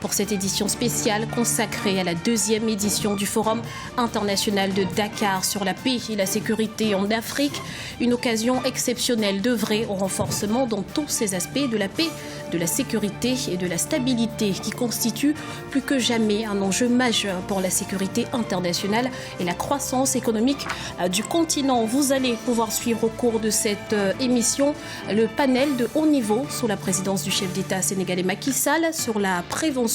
pour cette édition spéciale consacrée à la deuxième édition du Forum international de Dakar sur la paix et la sécurité en Afrique. Une occasion exceptionnelle d'œuvrer au renforcement dans tous ces aspects de la paix, de la sécurité et de la stabilité qui constituent plus que jamais un enjeu majeur pour la sécurité internationale et la croissance économique du continent. Vous allez pouvoir suivre au cours de cette émission le panel de haut niveau sous la présidence du chef d'État sénégalais Macky Sall sur la prévention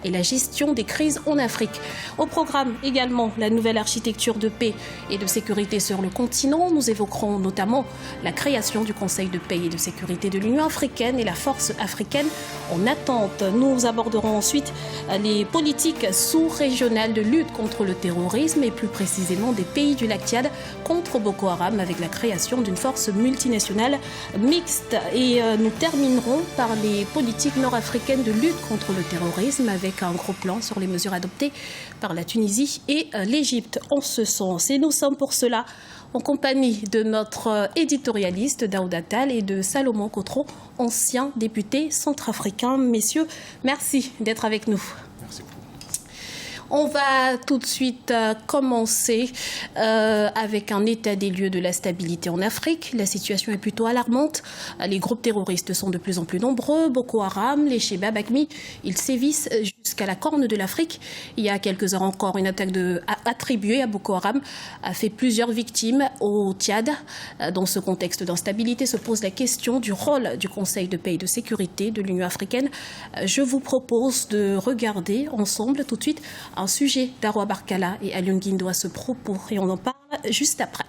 et la gestion des crises en Afrique. Au programme également la nouvelle architecture de paix et de sécurité sur le continent. Nous évoquerons notamment la création du Conseil de paix et de sécurité de l'Union africaine et la force africaine en attente. Nous aborderons ensuite les politiques sous-régionales de lutte contre le terrorisme et plus précisément des pays du lac Tchad contre Boko Haram avec la création d'une force multinationale mixte. Et nous terminerons par les politiques nord-africaines de lutte contre le terrorisme avec un gros plan sur les mesures adoptées par la Tunisie et l'Égypte en ce sens. Et nous sommes pour cela en compagnie de notre éditorialiste Daouda Tall et de Salomon Kotro, ancien député centrafricain. Messieurs, merci d'être avec nous. Merci beaucoup. On va tout de suite commencer avec un état des lieux de la stabilité en Afrique. La situation est plutôt alarmante. Les groupes terroristes sont de plus en plus nombreux. Boko Haram, les Chebab, Akmi, ils sévissent jusqu'à la Corne de l'Afrique. Il y a quelques heures encore, une attaque attribuée à Boko Haram a fait plusieurs victimes au Tchad. Dans ce contexte d'instabilité se pose la question du rôle du Conseil de paix et de sécurité de l'Union africaine. Je vous propose de regarder ensemble tout de suite un sujet d'Arwa Barkala et Alioune Guindo à ce propos et on en parle juste après.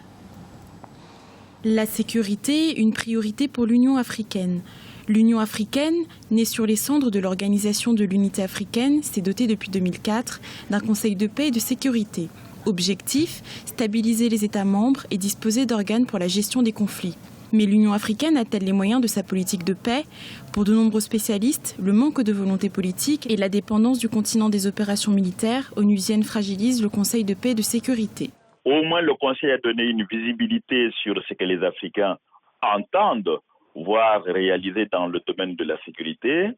La sécurité, une priorité pour l'Union africaine. L'Union africaine, née sur les cendres de l'Organisation de l'Unité africaine, s'est dotée depuis 2004 d'un Conseil de paix et de sécurité. Objectif, stabiliser les États membres et disposer d'organes pour la gestion des conflits. Mais l'Union africaine a-t-elle les moyens de sa politique de paix ? Pour de nombreux spécialistes, le manque de volonté politique et la dépendance du continent des opérations militaires onusiennes fragilisent le Conseil de paix et de sécurité. Au moins, le Conseil a donné une visibilité sur ce que les Africains entendent voir réaliser dans le domaine de la sécurité.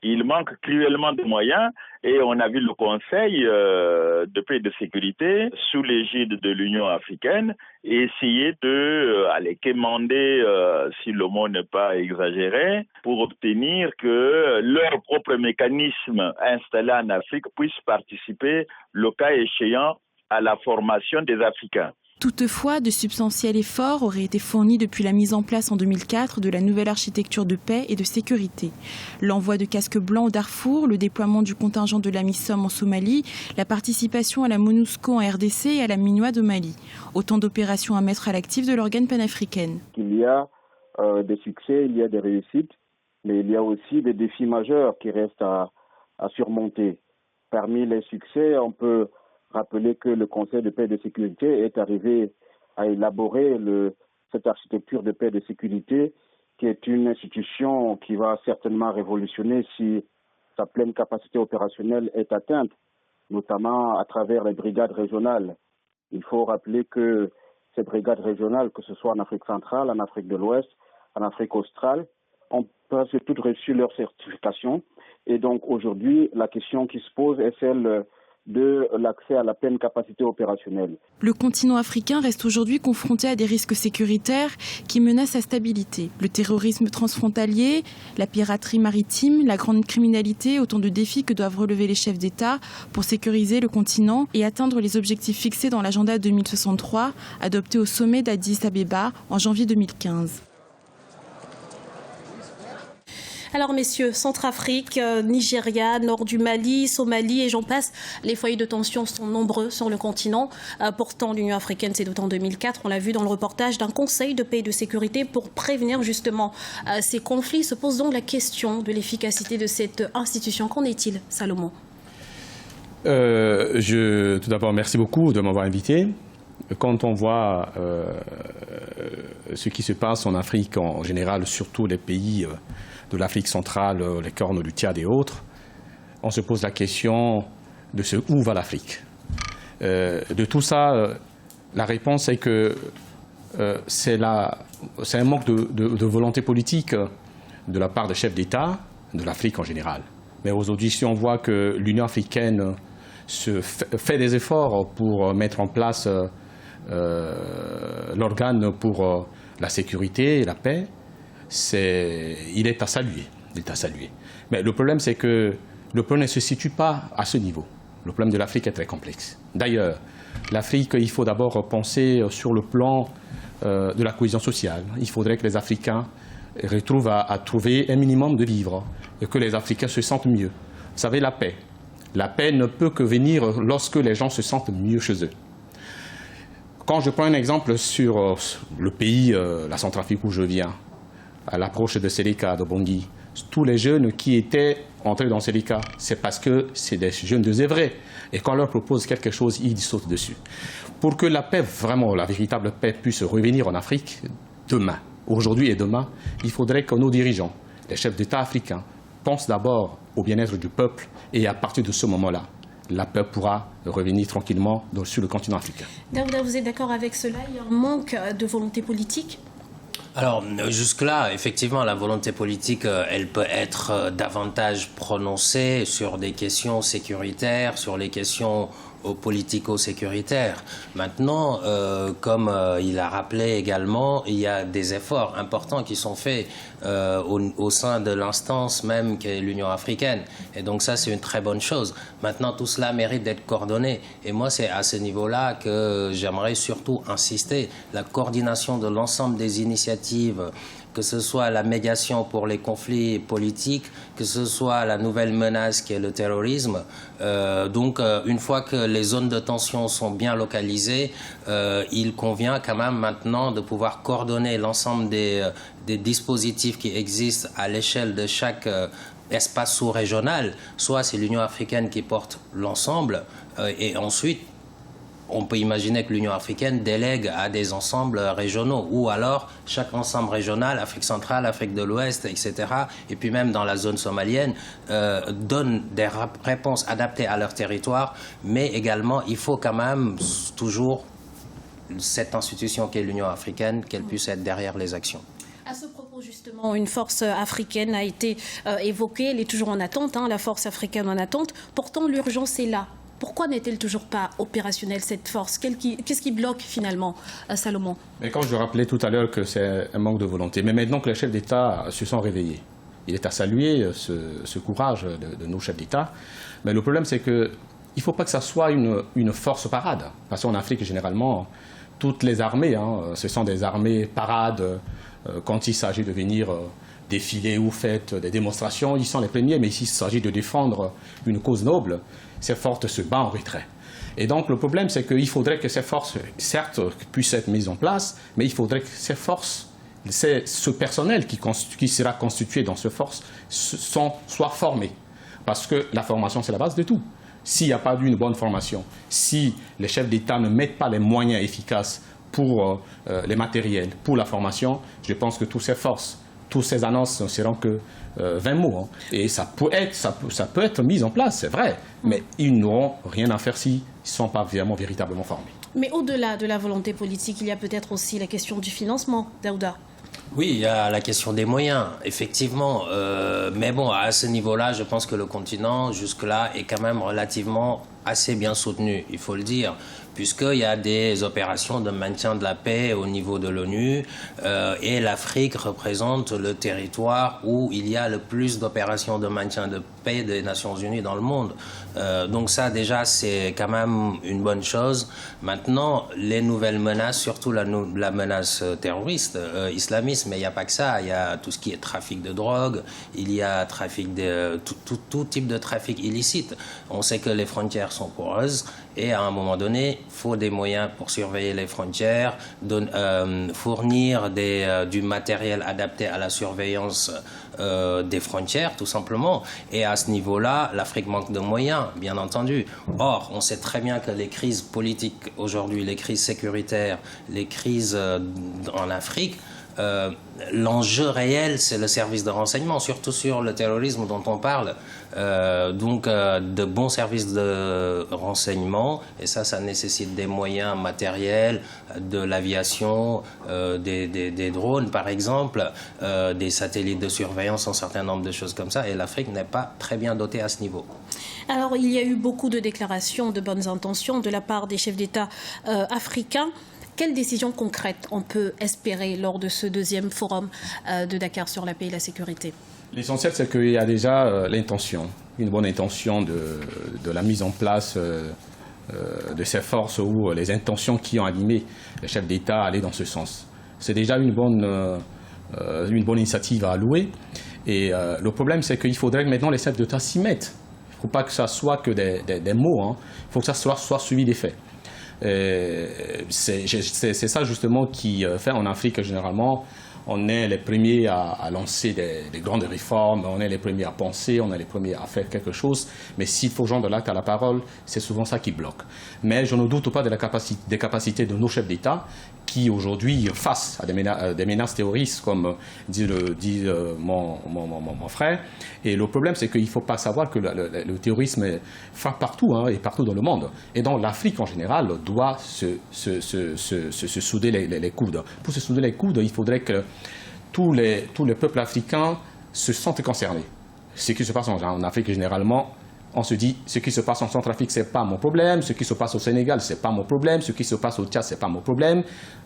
Il manque cruellement de moyens et on a vu le Conseil de paix et de sécurité sous l'égide de l'Union africaine essayer de quémander, si le mot n'est pas exagéré, pour obtenir que leur propre mécanisme installé en Afrique puisse participer, le cas échéant, à la formation des Africains. Toutefois, de substantiels efforts auraient été fournis depuis la mise en place en 2004 de la nouvelle architecture de paix et de sécurité. L'envoi de casques blancs au Darfour, le déploiement du contingent de la MISOM en Somalie, la participation à la MONUSCO en RDC et à la MINUAD au Mali. Autant d'opérations à mettre à l'actif de l'organe panafricaine. Il y a des succès, il y a des réussites, mais il y a aussi des défis majeurs qui restent à surmonter. Parmi les succès, on peut rappeler que le Conseil de paix et de sécurité est arrivé à élaborer cette architecture de paix et de sécurité qui est une institution qui va certainement révolutionner si sa pleine capacité opérationnelle est atteinte, notamment à travers les brigades régionales. Il faut rappeler que ces brigades régionales, que ce soit en Afrique centrale, en Afrique de l'Ouest, en Afrique australe, ont presque toutes reçu leur certification. Et donc aujourd'hui, la question qui se pose est celle de l'accès à la pleine capacité opérationnelle. Le continent africain reste aujourd'hui confronté à des risques sécuritaires qui menacent sa stabilité. Le terrorisme transfrontalier, la piraterie maritime, la grande criminalité, autant de défis que doivent relever les chefs d'État pour sécuriser le continent et atteindre les objectifs fixés dans l'agenda 2063, adopté au sommet d'Addis Abeba en janvier 2015. Alors messieurs, Centrafrique, Nigeria, nord du Mali, Somalie et j'en passe, les foyers de tension sont nombreux sur le continent. Pourtant, l'Union africaine s'est dotée en 2004, on l'a vu dans le reportage, d'un conseil de paix et de sécurité pour prévenir justement ces conflits. Se pose donc la question de l'efficacité de cette institution. Qu'en est-il, Salomon ? Tout d'abord, merci beaucoup de m'avoir invité. Quand on voit ce qui se passe en Afrique en général, surtout les pays de l'Afrique centrale, les cornes du Tchad et autres, on se pose la question de où va l'Afrique. De tout ça, la réponse est que c'est un manque de volonté politique de la part des chefs d'État, de l'Afrique en général. Mais aujourd'hui, si on voit que l'Union africaine fait des efforts pour mettre en place l'organe pour la sécurité et la paix, il est à saluer. Mais le problème, c'est que le problème ne se situe pas à ce niveau. Le problème de l'Afrique est très complexe. D'ailleurs, l'Afrique, il faut d'abord penser sur le plan de la cohésion sociale. Il faudrait que les Africains retrouvent à trouver un minimum de vivre et que les Africains se sentent mieux. Vous savez, la paix. La paix ne peut que venir lorsque les gens se sentent mieux chez eux. Quand je prends un exemple sur le pays, la Centrafrique où je viens, à l'approche de Séléka, de Bangui, tous les jeunes qui étaient entrés dans Séléka, c'est parce que c'est des jeunes de Zévré. Et quand on leur propose quelque chose, ils sautent dessus. Pour que la paix, vraiment la véritable paix, puisse revenir en Afrique, demain, aujourd'hui et demain, il faudrait que nos dirigeants, les chefs d'État africains, pensent d'abord au bien-être du peuple. Et à partir de ce moment-là, la paix pourra revenir tranquillement sur le continent africain. Daouda, vous êtes d'accord avec cela? Il y a un manque de volonté politique? Alors, jusque-là, effectivement, la volonté politique, elle peut être davantage prononcée sur des questions sécuritaires, sur les questions politico-sécuritaires. Maintenant, comme il a rappelé également, il y a des efforts importants qui sont faits au sein de l'instance même qu'est l'Union africaine. Et donc ça, c'est une très bonne chose. Maintenant, tout cela mérite d'être coordonné. Et moi, c'est à ce niveau-là que j'aimerais surtout insister. La coordination de l'ensemble des initiatives, que ce soit la médiation pour les conflits politiques, que ce soit la nouvelle menace qui est le terrorisme. Donc, une fois que les zones de tension sont bien localisées, il convient quand même maintenant de pouvoir coordonner l'ensemble des dispositifs qui existent à l'échelle de chaque espace sous-régional. Soit c'est l'Union africaine qui porte l'ensemble, et ensuite, on peut imaginer que l'Union africaine délègue à des ensembles régionaux, ou alors chaque ensemble régional, Afrique centrale, Afrique de l'Ouest, etc., et puis même dans la zone somalienne, donne des réponses adaptées à leur territoire, mais également il faut quand même toujours cette institution qu'est l'Union africaine, qu'elle puisse être derrière les actions. À ce propos, justement, une force africaine a été évoquée, elle est toujours en attente, la force africaine en attente, pourtant l'urgence est là. Pourquoi n'est-elle toujours pas opérationnelle, cette force? Qu'est-ce qui bloque finalement, Salomon? Mais quand je rappelais tout à l'heure que c'est un manque de volonté, mais maintenant que les chefs d'État se sont réveillés, il est à saluer ce courage de nos chefs d'État. Mais le problème, c'est qu'il ne faut pas que ça soit une force parade. Parce qu'en Afrique, généralement, toutes les armées, ce sont des armées parades. Quand il s'agit de venir défiler ou faire des démonstrations, ils sont les premiers. Mais ici, il s'agit de défendre une cause noble. Ces forces se battent en retrait. Et donc le problème, c'est qu'il faudrait que ces forces, certes, puissent être mises en place, mais il faudrait que ces forces, ce personnel qui sera constitué dans ces forces, soit formé. Parce que la formation, c'est la base de tout. S'il n'y a pas d'une bonne formation, si les chefs d'État ne mettent pas les moyens efficaces pour les matériels, pour la formation, je pense que toutes ces forces, toutes ces annonces ne seront que 20 mots. Et ça peut être mis en place, c'est vrai, mais ils n'auront rien à faire s'ils ne sont pas véritablement formés. Mais au-delà de la volonté politique, il y a peut-être aussi la question du financement, Daouda. Oui, il y a la question des moyens, effectivement. Mais bon, à ce niveau-là, je pense que le continent, jusque-là, est quand même relativement assez bien soutenu, il faut le dire, puisqu'il y a des opérations de maintien de la paix au niveau de l'ONU, et l'Afrique représente le territoire où il y a le plus d'opérations de maintien de paix des Nations Unies dans le monde. Donc ça, déjà, c'est quand même une bonne chose. Maintenant, les nouvelles menaces, surtout la menace terroriste, islamiste, mais il n'y a pas que ça. Il y a tout ce qui est trafic de drogue, il y a tout type de trafic illicite. On sait que les frontières sont poreuses et à un moment donné, il faut des moyens pour surveiller les frontières, fournir du matériel adapté à la surveillance des frontières, tout simplement. Et à ce niveau-là, l'Afrique manque de moyens, bien entendu. Or, on sait très bien que les crises politiques aujourd'hui, les crises sécuritaires, les crises en Afrique, l'enjeu réel, c'est le service de renseignement, surtout sur le terrorisme dont on parle. De bons services de renseignement, et ça nécessite des moyens matériels, de l'aviation, des drones par exemple, des satellites de surveillance, un certain nombre de choses comme ça, et l'Afrique n'est pas très bien dotée à ce niveau. Alors il y a eu beaucoup de déclarations de bonnes intentions de la part des chefs d'État africains. Quelles décisions concrètes on peut espérer lors de ce deuxième forum de Dakar sur la paix et la sécurité? L'essentiel, c'est qu'il y a déjà l'intention, une bonne intention de la mise en place de ces forces ou les intentions qui ont animé les chefs d'État à aller dans ce sens. C'est déjà une bonne initiative à louer. Et le problème, c'est qu'il faudrait que maintenant les chefs d'État s'y mettent. Il ne faut pas que ça soit que des mots, hein. Il faut que ça soit suivi des faits. C'est ça justement qui fait en Afrique généralement. On est les premiers à lancer des grandes réformes, on est les premiers à penser, on est les premiers à faire quelque chose. Mais s'il faut genre de l'acte à la parole, c'est souvent ça qui bloque. Mais je ne doute pas de des capacités de nos chefs d'État qui aujourd'hui, face à des menaces terroristes, comme dit mon frère. Et le problème, c'est qu'il ne faut pas savoir que le terrorisme frappe partout, hein, et partout dans le monde. Et donc l'Afrique en général doit se souder les coudes. Pour se souder les coudes, il faudrait que tous les peuples africains se sentent concernés. Ce qui se passe en Afrique généralement, on se dit, ce qui se passe en Centrafrique, ce n'est pas mon problème. Ce qui se passe au Sénégal, ce n'est pas mon problème. Ce qui se passe au Tchad, ce n'est pas mon problème.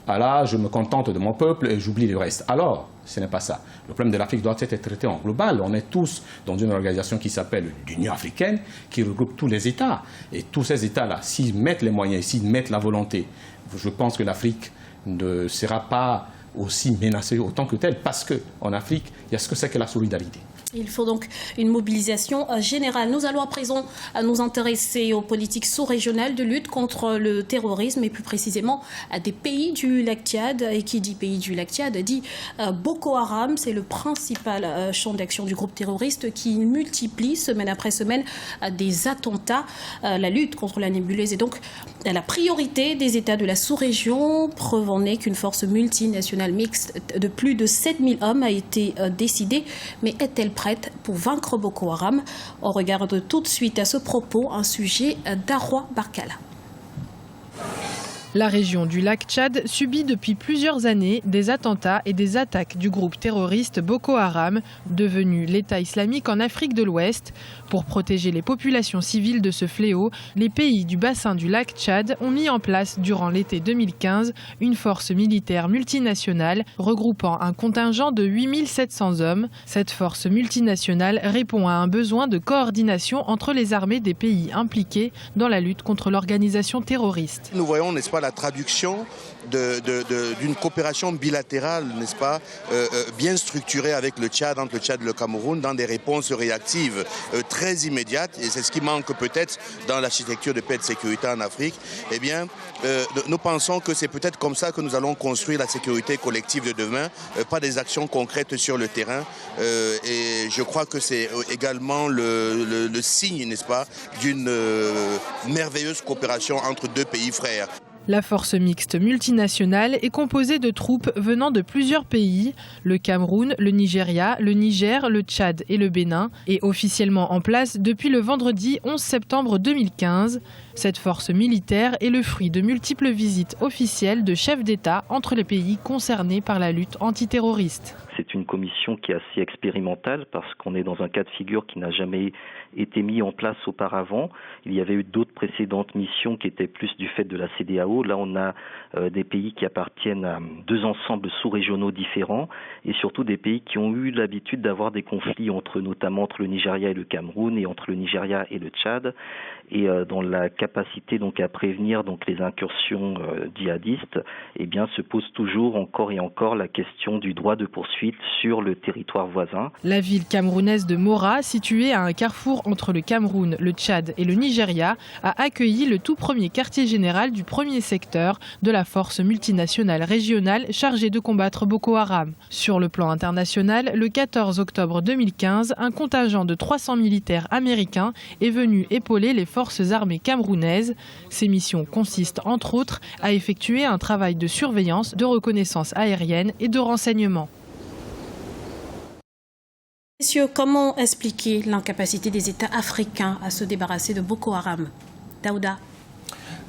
Alors, je me contente de mon peuple et j'oublie le reste. Alors, ce n'est pas ça. Le problème de l'Afrique doit être traité en global. On est tous dans une organisation qui s'appelle l'Union africaine, qui regroupe tous les États. Et tous ces États-là, s'ils mettent les moyens, s'ils mettent la volonté, je pense que l'Afrique ne sera pas aussi menacée autant que telle. Parce qu'en Afrique, il y a ce que c'est que la solidarité. Il faut donc une mobilisation générale. Nous allons à présent nous intéresser aux politiques sous-régionales de lutte contre le terrorisme et plus précisément à des pays du lac Tchad. Et qui dit pays du lac Tchad dit Boko Haram. C'est le principal champ d'action du groupe terroriste qui multiplie semaine après semaine des attentats. La lutte contre la nébuleuse est donc la priorité des États de la sous-région. Preuve en est qu'une force multinationale mixte de plus de 7000 hommes a été décidée. Mais est-elle prête pour vaincre Boko Haram? On regarde tout de suite à ce propos un sujet d'Arwa Barkala. La région du lac Tchad subit depuis plusieurs années des attentats et des attaques du groupe terroriste Boko Haram, devenu l'État islamique en Afrique de l'Ouest. Pour protéger les populations civiles de ce fléau, les pays du bassin du lac Tchad ont mis en place durant l'été 2015 une force militaire multinationale regroupant un contingent de 8700 hommes. Cette force multinationale répond à un besoin de coordination entre les armées des pays impliqués dans la lutte contre l'organisation terroriste. Nous voyons, n'est-ce pas, la traduction d'une coopération bilatérale, n'est-ce pas, bien structurée avec le Tchad, entre le Tchad et le Cameroun, dans des réponses réactives très immédiates. Et c'est ce qui manque peut-être dans l'architecture de paix et de sécurité en Afrique. Eh bien, nous pensons que c'est peut-être comme ça que nous allons construire la sécurité collective de demain, pas des actions concrètes sur le terrain. Et je crois que c'est également le signe, n'est-ce pas, d'une merveilleuse coopération entre deux pays frères. La force mixte multinationale est composée de troupes venant de plusieurs pays, le Cameroun, le Nigeria, le Niger, le Tchad et le Bénin, et officiellement en place depuis le vendredi 11 septembre 2015. Cette force militaire est le fruit de multiples visites officielles de chefs d'État entre les pays concernés par la lutte antiterroriste. C'est une commission qui est assez expérimentale parce qu'on est dans un cas de figure qui n'a jamais été mis en place auparavant. Il y avait eu d'autres précédentes missions qui étaient plus du fait de la CEDEAO. Là, on a des pays qui appartiennent à deux ensembles sous-régionaux différents et surtout des pays qui ont eu l'habitude d'avoir des conflits notamment entre le Nigeria et le Cameroun et entre le Nigeria et le Tchad. Et dans la capacité donc à prévenir donc les incursions djihadistes, eh bien se pose toujours encore et encore la question du droit de poursuite sur le territoire voisin. La ville camerounaise de Mora, située à un carrefour entre le Cameroun, le Tchad et le Nigeria, a accueilli le tout premier quartier général du premier premier secteur de la force multinationale régionale chargée de combattre Boko Haram. Sur le plan international, le 14 octobre 2015, un contingent de 300 militaires américains est venu épauler les forces armées camerounaises. Ces missions consistent entre autres à effectuer un travail de surveillance, de reconnaissance aérienne et de renseignement. Messieurs, comment expliquer l'incapacité des États africains à se débarrasser de Boko Haram? Daouda?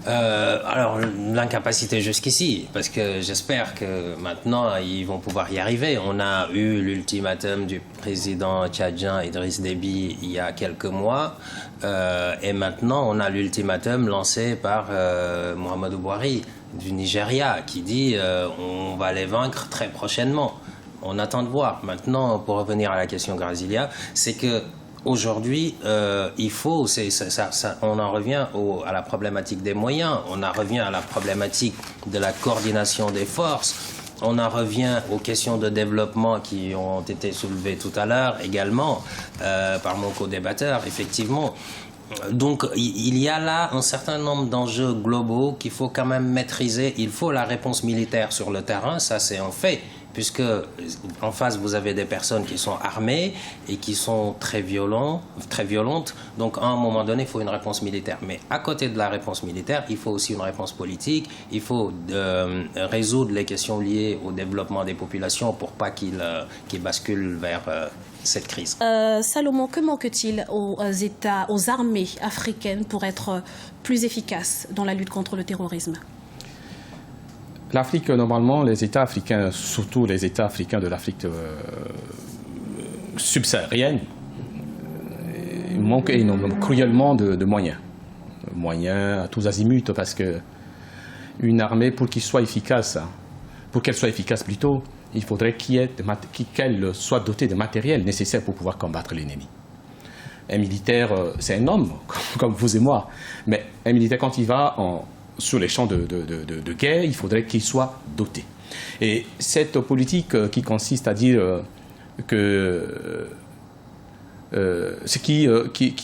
Alors, l'incapacité jusqu'ici, parce que j'espère que maintenant, ils vont pouvoir y arriver. On a eu l'ultimatum du président tchadien Idriss Déby il y a quelques mois, et maintenant, on a l'ultimatum lancé par Muhammadu Buhari du Nigeria, qui dit on va les vaincre très prochainement. On attend de voir. Maintenant, pour revenir à la question Grazilia, c'est que aujourd'hui, il faut, on en revient à la problématique des moyens, on en revient à la problématique de la coordination des forces, on en revient aux questions de développement qui ont été soulevées tout à l'heure également par mon co-débatteur, effectivement. Donc il y a là un certain nombre d'enjeux globaux qu'il faut quand même maîtriser. Il faut la réponse militaire sur le terrain, ça c'est un fait, puisque en face vous avez des personnes qui sont armées et qui sont très violentes. Donc à un moment donné, il faut une réponse militaire. Mais à côté de la réponse militaire, il faut aussi une réponse politique. Il faut résoudre les questions liées au développement des populations pour pas qu'ils basculent vers cette crise. Salomon, que manque-t-il aux armées africaines pour être plus efficaces dans la lutte contre le terrorisme? L'Afrique, normalement, les États africains, surtout les États africains de l'Afrique subsaharienne, manquent cruellement de moyens. Moyens à tous azimuts, parce qu'une armée, pour qu'elle soit efficace plutôt, il faudrait qu'elle soit dotée de matériel nécessaire pour pouvoir combattre l'ennemi. Un militaire, c'est un homme, comme vous et moi, mais un militaire, quand il va sur les champs de guerre, il faudrait qu'il soit doté. Et cette politique qui consiste à dire qui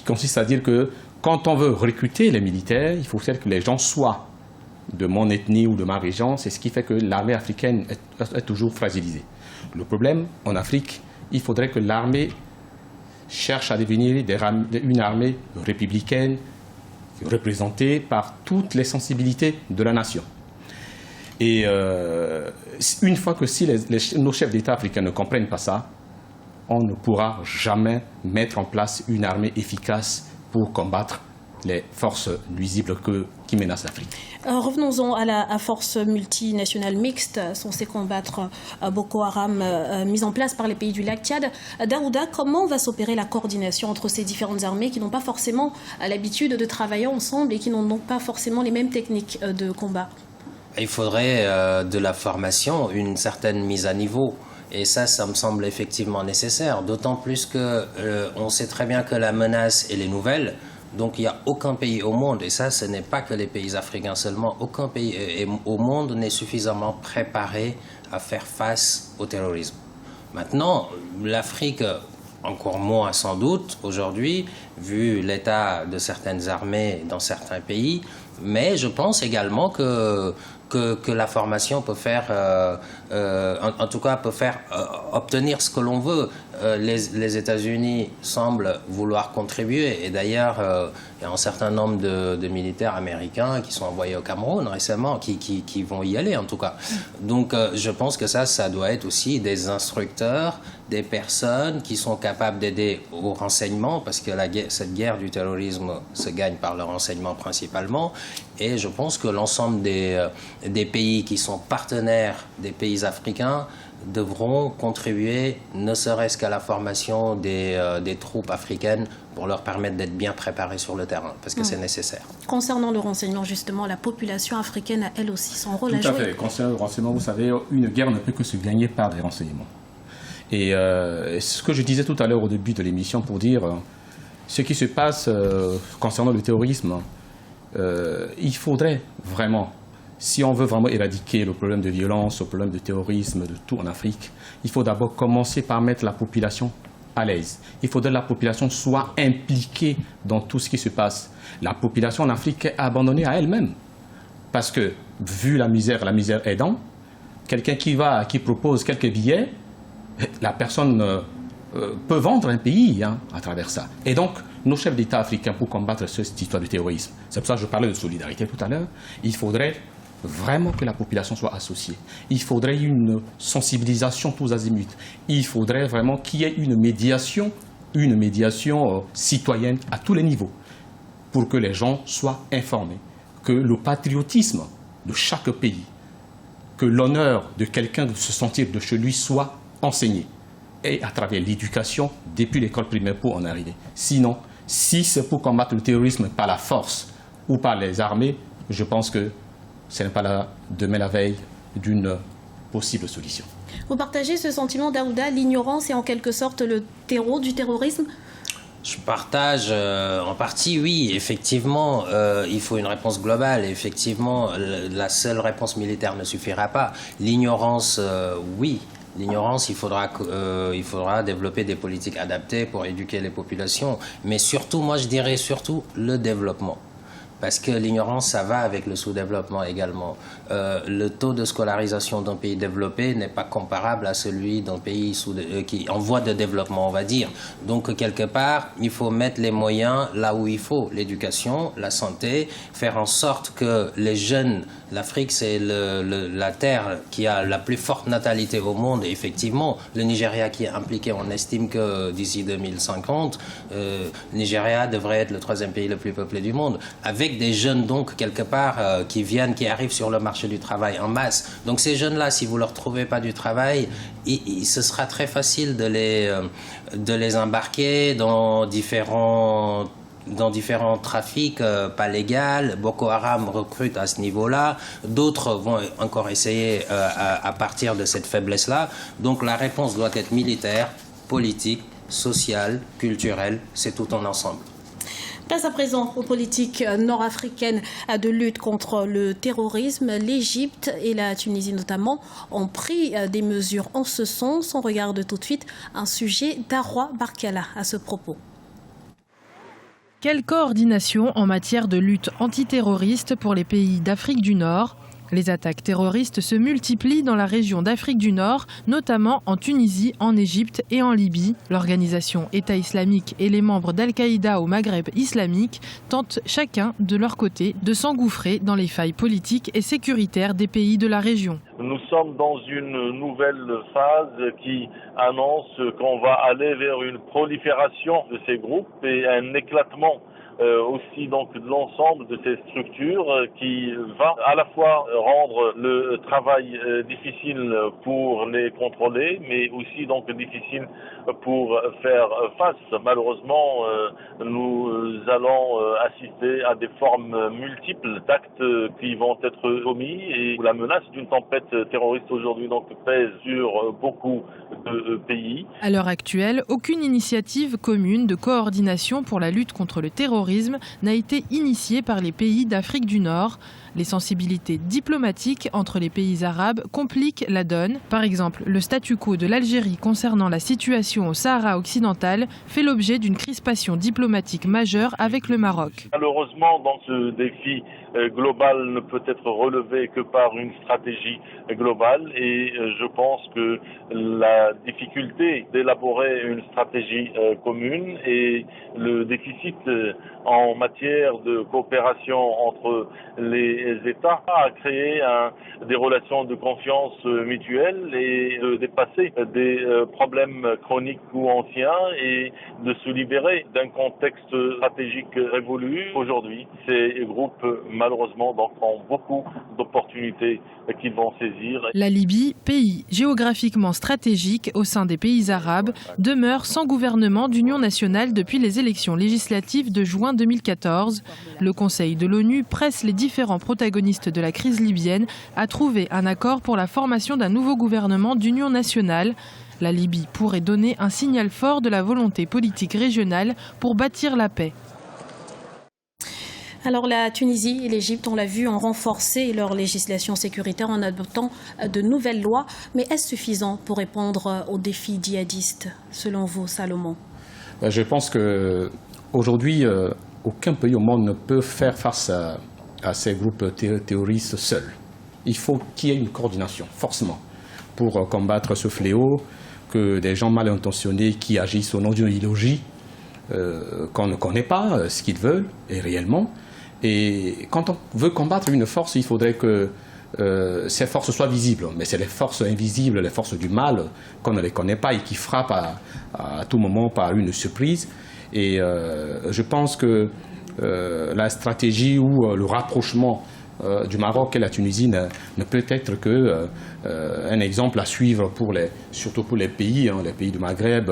consiste à dire que quand on veut recruter les militaires, il faut faire que les gens soient de mon ethnie ou de ma région, c'est ce qui fait que l'armée africaine est toujours fragilisée. Le problème, en Afrique, il faudrait que l'armée cherche à devenir une armée républicaine, représentée par toutes les sensibilités de la nation. Et une fois que nos chefs d'État africains ne comprennent pas ça, on ne pourra jamais mettre en place une armée efficace pour combattre les forces nuisibles qui menacent l'Afrique. Revenons-en à la force multinationale mixte censée combattre Boko Haram, mise en place par les pays du lac Tchad. Daouda, comment va s'opérer la coordination entre ces différentes armées qui n'ont pas forcément l'habitude de travailler ensemble et qui n'ont donc pas forcément les mêmes techniques de combat? Il faudrait de la formation, une certaine mise à niveau. Et ça me semble effectivement nécessaire, d'autant plus qu'on sait très bien que la menace, elle est nouvelle. Donc il n'y a aucun pays au monde, et ça ce n'est pas que les pays africains seulement, aucun pays au monde n'est suffisamment préparé à faire face au terrorisme. Maintenant, l'Afrique, encore moins sans doute aujourd'hui, vu l'état de certaines armées dans certains pays, mais je pense également que la formation peut faire, en tout cas peut faire obtenir ce que l'on veut. Les États-Unis semblent vouloir contribuer, et d'ailleurs il y a un certain nombre de militaires américains qui sont envoyés au Cameroun récemment, qui vont y aller en tout cas. Donc je pense que ça doit être aussi des instructeurs, des personnes qui sont capables d'aider au renseignement, parce que cette guerre du terrorisme se gagne par le renseignement principalement, et je pense que l'ensemble des pays qui sont partenaires des pays africains devront contribuer, ne serait-ce qu'à la formation des troupes africaines pour leur permettre d'être bien préparées sur le terrain, parce que c'est nécessaire. Concernant le renseignement, justement, la population africaine a elle aussi son rôle à jouer. Tout à fait. Concernant le renseignement, vous savez, une guerre ne peut que se gagner par des renseignements. Et ce que je disais tout à l'heure au début de l'émission pour dire ce qui se passe concernant le terrorisme, il faudrait vraiment, si on veut vraiment éradiquer le problème de violence, le problème de terrorisme, de tout en Afrique, il faut d'abord commencer par mettre la population à l'aise. Il faudrait que la population soit impliquée dans tout ce qui se passe. La population en Afrique est abandonnée à elle-même. Parce que, vu la misère aidant, quelqu'un qui propose quelques billets, la personne peut vendre un pays à travers ça. Et donc, nos chefs d'État africains, pour combattre cette histoire du terrorisme, c'est pour ça que je parlais de solidarité tout à l'heure, il faudrait vraiment que la population soit associée. Il faudrait une sensibilisation tous azimuts. Il faudrait vraiment qu'il y ait une médiation citoyenne à tous les niveaux, pour que les gens soient informés, que le patriotisme de chaque pays, que l'honneur de quelqu'un de se sentir de chez lui soit enseigné. Et à travers l'éducation, depuis l'école primaire pour en arriver. Sinon, si c'est pour combattre le terrorisme par la force ou par les armées, je pense que ce n'est pas demain la veille d'une possible solution. Vous partagez ce sentiment, Daouda, l'ignorance est en quelque sorte le terreau du terrorisme? Je partage en partie, oui. Effectivement, il faut une réponse globale. Effectivement, la seule réponse militaire ne suffira pas. L'ignorance, oui. L'ignorance, il faudra développer des politiques adaptées pour éduquer les populations. Mais surtout, moi je dirais surtout le développement. Parce que l'ignorance, ça va avec le sous-développement également. Le taux de scolarisation d'un pays développé n'est pas comparable à celui d'un pays qui en voie de développement, on va dire. Donc, quelque part, il faut mettre les moyens là où il faut. L'éducation, la santé, faire en sorte que les jeunes... L'Afrique, c'est la terre qui a la plus forte natalité au monde. Et effectivement, le Nigeria qui est impliqué, on estime que d'ici 2050, le Nigeria devrait être le 3e pays le plus peuplé du monde. Avec des jeunes, donc, quelque part, qui arrivent sur le marché du travail en masse. Donc ces jeunes-là, si vous ne leur trouvez pas du travail, ce sera très facile de les embarquer dans différents trafics pas légaux. Boko Haram recrute à ce niveau-là. D'autres vont encore essayer à partir de cette faiblesse-là. Donc la réponse doit être militaire, politique, sociale, culturelle. C'est tout en ensemble. Place à présent aux politiques nord-africaines de lutte contre le terrorisme. L'Égypte et la Tunisie notamment ont pris des mesures en ce sens. On regarde tout de suite un sujet d'Arwa Barkala à ce propos. Quelle coordination en matière de lutte antiterroriste pour les pays d'Afrique du Nord? Les attaques terroristes se multiplient dans la région d'Afrique du Nord, notamment en Tunisie, en Égypte et en Libye. L'organisation État islamique et les membres d'Al-Qaïda au Maghreb islamique tentent chacun de leur côté de s'engouffrer dans les failles politiques et sécuritaires des pays de la région. Nous sommes dans une nouvelle phase qui annonce qu'on va aller vers une prolifération de ces groupes et un éclatement aussi donc de l'ensemble de ces structures qui va à la fois rendre le travail difficile pour les contrôler, mais aussi donc difficile pour faire face. Malheureusement, nous allons assister à des formes multiples d'actes qui vont être commis et la menace d'une tempête terroriste aujourd'hui donc pèse sur beaucoup de pays. À l'heure actuelle, aucune initiative commune de coordination pour la lutte contre le terrorisme n'a été initiée par les pays d'Afrique du Nord. Les sensibilités diplomatiques entre les pays arabes compliquent la donne. Par exemple, le statu quo de l'Algérie concernant la situation au Sahara occidental fait l'objet d'une crispation diplomatique majeure avec le Maroc. Malheureusement, dans ce défi global ne peut être relevé que par une stratégie globale et je pense que la difficulté d'élaborer une stratégie commune et le déficit en matière de coopération entre les États a créé des relations de confiance mutuelle et de dépasser des problèmes chroniques ou anciens et de se libérer d'un contexte stratégique révolu. Aujourd'hui, ces groupes, malheureusement, donc, ont beaucoup d'opportunités qu'ils vont saisir. La Libye, pays géographiquement stratégique au sein des pays arabes, demeure sans gouvernement d'union nationale depuis les élections législatives de juin 2014. Le Conseil de l'ONU presse les différents protagonistes de la crise libyenne à trouver un accord pour la formation d'un nouveau gouvernement d'union nationale. La Libye pourrait donner un signal fort de la volonté politique régionale pour bâtir la paix. Alors la Tunisie et l'Égypte, on l'a vu, ont renforcé leur législation sécuritaire en adoptant de nouvelles lois. Mais est-ce suffisant pour répondre aux défis djihadistes, selon vous, Salomon? Je pense qu'aujourd'hui, aucun pays au monde ne peut faire face à ces groupes terroristes seuls. Il faut qu'il y ait une coordination, forcément, pour combattre ce fléau, que des gens mal intentionnés qui agissent au nom d'une idéologie qu'on ne connaît pas, ce qu'ils veulent, et réellement. Et quand on veut combattre une force, il faudrait que ces forces soient visibles. Mais c'est les forces invisibles, les forces du mal, qu'on ne les connaît pas et qui frappent à tout moment par une surprise. Et je pense que la stratégie ou le rapprochement du Maroc et la Tunisie ne peut être qu'un exemple à suivre surtout pour les pays du Maghreb.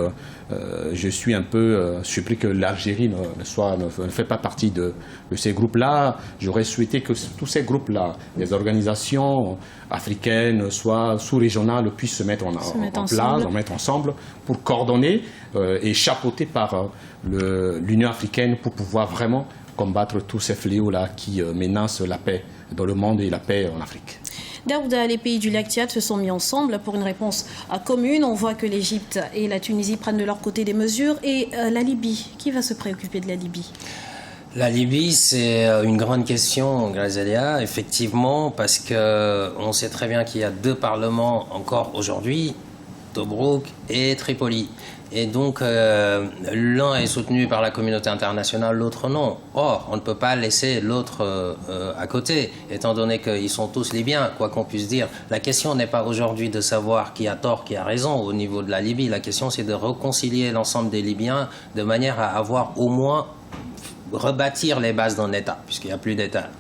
Je suis un peu surpris que l'Algérie ne fait pas partie de ces groupes-là. J'aurais souhaité que tous ces groupes-là, les organisations africaines, soit sous-régionales, puissent se mettre ensemble pour coordonner et chapeauter par l'Union africaine pour pouvoir vraiment combattre tous ces fléaux-là qui menacent la paix dans le monde et la paix en Afrique. Daouda, les pays du lac Tchad se sont mis ensemble pour une réponse commune. On voit que l'Égypte et la Tunisie prennent de leur côté des mesures. Et la Libye, qui va se préoccuper de la Libye ? La Libye, c'est une grande question, Grazelia, effectivement, parce qu'on sait très bien qu'il y a deux parlements encore aujourd'hui, Tobrouk et Tripoli. Et donc, l'un est soutenu par la communauté internationale, l'autre non. Or, on ne peut pas laisser l'autre à côté, étant donné qu'ils sont tous libyens, quoi qu'on puisse dire. La question n'est pas aujourd'hui de savoir qui a tort, qui a raison au niveau de la Libye. La question, c'est de réconcilier l'ensemble des Libyens de manière à avoir au moins rebâtir les bases d'un État, puisqu'il n'y a plus d'État.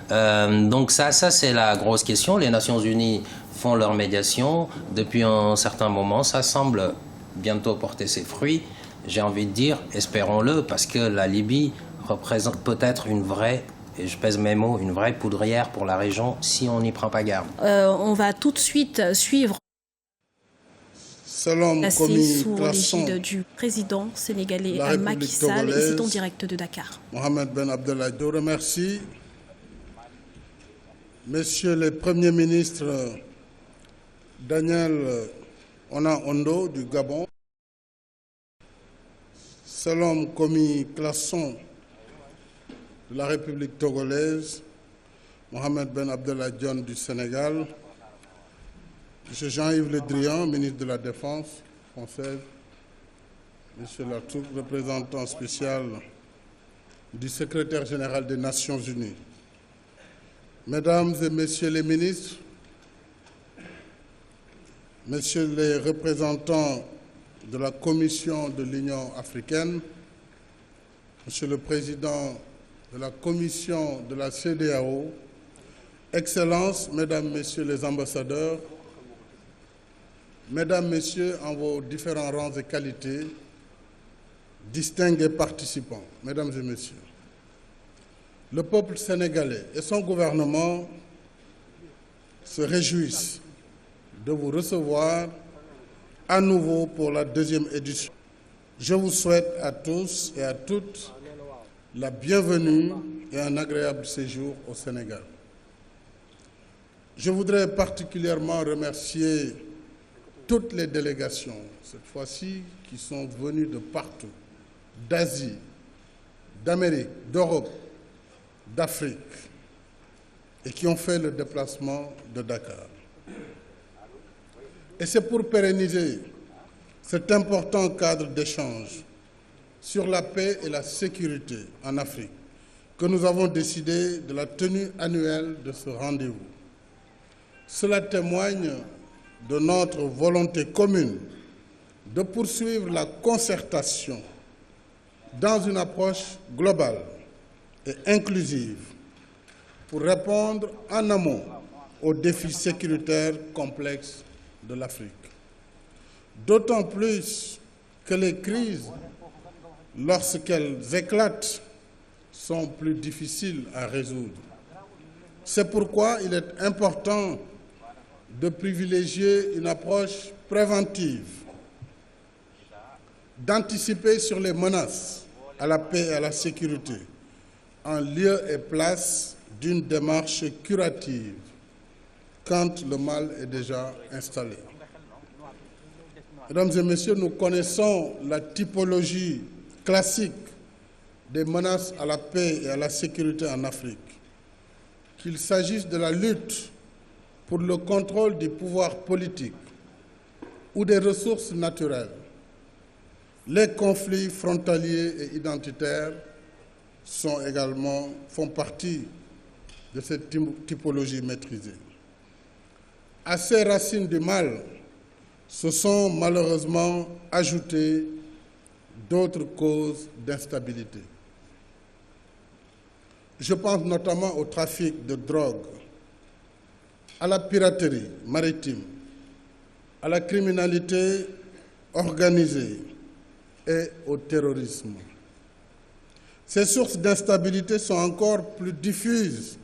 Donc ça c'est la grosse question. Les Nations Unies font leur médiation. Depuis un certain moment, ça semble bientôt porter ses fruits. J'ai envie de dire, espérons-le, parce que la Libye représente peut-être une vraie, et je pèse mes mots, une vraie poudrière pour la région si on n'y prend pas garde. On va tout de suite suivre sous l'égide du président sénégalais Macky Sall, et c'est en direct de Dakar. Mohamed Ben Abdallah, je remercie Messieurs les Premiers ministres Daniel Ona-Ondo du Gabon, Salom Komi Classon de la République togolaise, Mohamed Ben Abdallah Dionne du Sénégal, M. Jean-Yves Le Drian, ministre de la Défense française, M. Latouk, représentant spécial du secrétaire général des Nations Unies, Mesdames et Messieurs les ministres, Messieurs les représentants de la Commission de l'Union africaine, Monsieur le Président de la Commission de la CEDEAO, Excellences, Mesdames, Messieurs les ambassadeurs, Mesdames, Messieurs, en vos différents rangs et qualités, distingués participants, Mesdames et Messieurs, le peuple sénégalais et son gouvernement se réjouissent de vous recevoir à nouveau pour la deuxième édition. Je vous souhaite à tous et à toutes la bienvenue et un agréable séjour au Sénégal. Je voudrais particulièrement remercier toutes les délégations, cette fois-ci, qui sont venues de partout, d'Asie, d'Amérique, d'Europe, d'Afrique, et qui ont fait le déplacement de Dakar. Et c'est pour pérenniser cet important cadre d'échange sur la paix et la sécurité en Afrique que nous avons décidé de la tenue annuelle de ce rendez-vous. Cela témoigne de notre volonté commune de poursuivre la concertation dans une approche globale et inclusive pour répondre en amont aux défis sécuritaires complexes de l'Afrique. D'autant plus que les crises, lorsqu'elles éclatent, sont plus difficiles à résoudre. C'est pourquoi il est important de privilégier une approche préventive, d'anticiper sur les menaces à la paix et à la sécurité, en lieu et place d'une démarche curative quand le mal est déjà installé. Mesdames et Messieurs, nous connaissons la typologie classique des menaces à la paix et à la sécurité en Afrique. qu'il s'agisse de la lutte pour le contrôle du pouvoir politique ou des ressources naturelles, les conflits frontaliers et identitaires font partie de cette typologie maîtrisée. À ces racines du mal se sont malheureusement ajoutées d'autres causes d'instabilité. Je pense notamment au trafic de drogue, à la piraterie maritime, à la criminalité organisée et au terrorisme. Ces sources d'instabilité sont encore plus diffuses,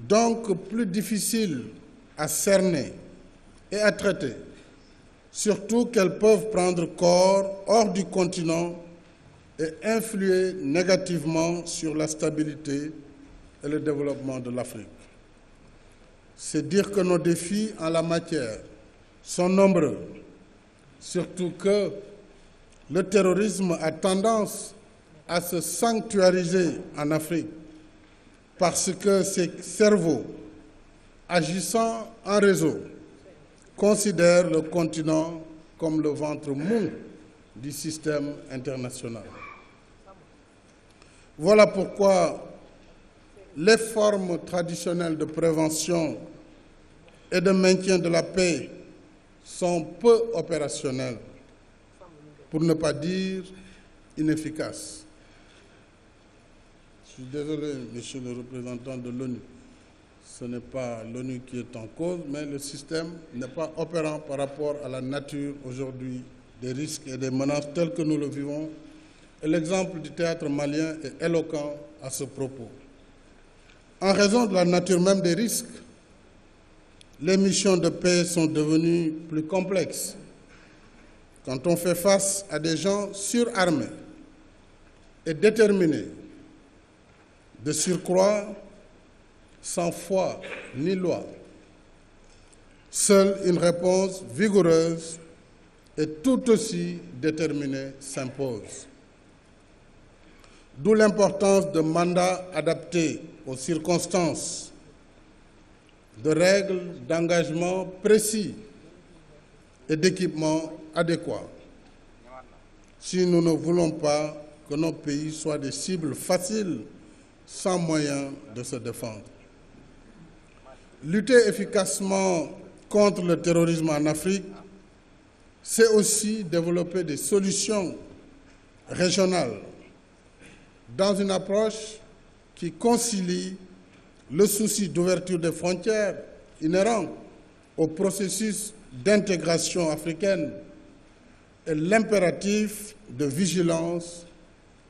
donc plus difficiles à cerner et à traiter, surtout qu'elles peuvent prendre corps hors du continent et influer négativement sur la stabilité et le développement de l'Afrique. C'est dire que nos défis en la matière sont nombreux, surtout que le terrorisme a tendance à se sanctuariser en Afrique parce que ces cerveaux, agissant en réseau, considèrent le continent comme le ventre mou du système international. Voilà pourquoi les formes traditionnelles de prévention et de maintien de la paix sont peu opérationnelles, pour ne pas dire inefficaces. Je suis désolé, monsieur le représentant de l'ONU. Ce n'est pas l'ONU qui est en cause, mais le système n'est pas opérant par rapport à la nature aujourd'hui des risques et des menaces tels que nous le vivons. Et l'exemple du théâtre malien est éloquent à ce propos. En raison de la nature même des risques, les missions de paix sont devenues plus complexes. Quand on fait face à des gens surarmés et déterminés, de surcroît, sans foi ni loi, seule une réponse vigoureuse et tout aussi déterminée s'impose. D'où l'importance de mandats adaptés aux circonstances, de règles d'engagement précis et d'équipements adéquats, si nous ne voulons pas que nos pays soient des cibles faciles sans moyen de se défendre. Lutter efficacement contre le terrorisme en Afrique, c'est aussi développer des solutions régionales dans une approche qui concilie le souci d'ouverture des frontières inhérent au processus d'intégration africaine et l'impératif de vigilance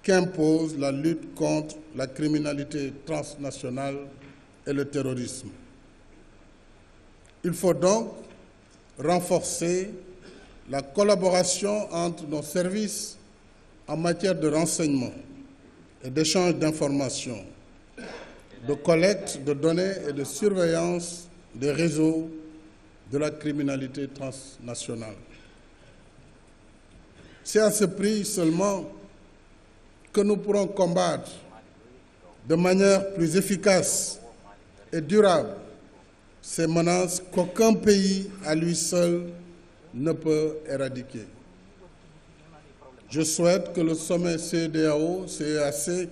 qu'impose la lutte contre la criminalité transnationale et le terrorisme. Il faut donc renforcer la collaboration entre nos services en matière de renseignement et d'échange d'informations, de collecte de données et de surveillance des réseaux de la criminalité transnationale. C'est à ce prix seulement que nous pourrons combattre de manière plus efficace et durable ces menaces qu'aucun pays à lui seul ne peut éradiquer. Je souhaite que le sommet CEDEAO-CEAC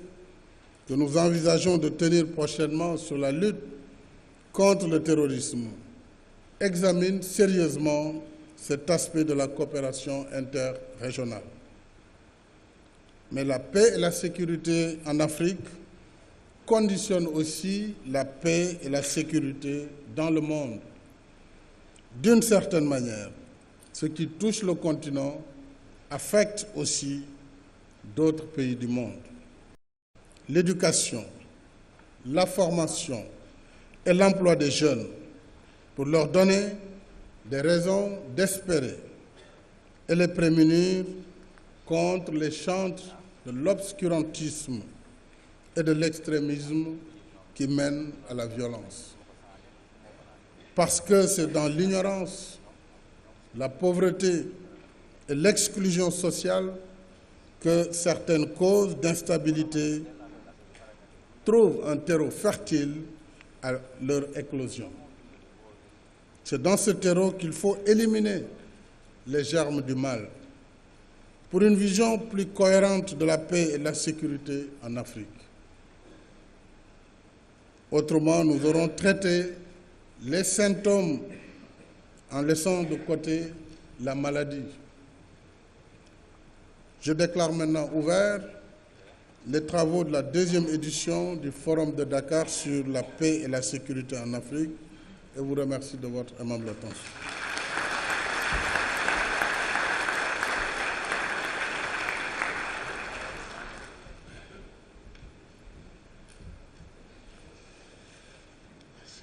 que nous envisageons de tenir prochainement sur la lutte contre le terrorisme examine sérieusement cet aspect de la coopération interrégionale. Mais la paix et la sécurité en Afrique conditionnent aussi la paix et la sécurité dans le monde. D'une certaine manière, ce qui touche le continent affecte aussi d'autres pays du monde. L'éducation, la formation et l'emploi des jeunes pour leur donner des raisons d'espérer et les prémunir contre les chantres de l'obscurantisme et de l'extrémisme qui mènent à la violence. Parce que c'est dans l'ignorance, la pauvreté et l'exclusion sociale que certaines causes d'instabilité trouvent un terreau fertile à leur éclosion. C'est dans ce terreau qu'il faut éliminer les germes du mal pour une vision plus cohérente de la paix et de la sécurité en Afrique. Autrement, nous aurons traité les symptômes en laissant de côté la maladie. Je déclare maintenant ouverts les travaux de la 2e édition du Forum de Dakar sur la paix et la sécurité en Afrique et vous remercie de votre aimable attention.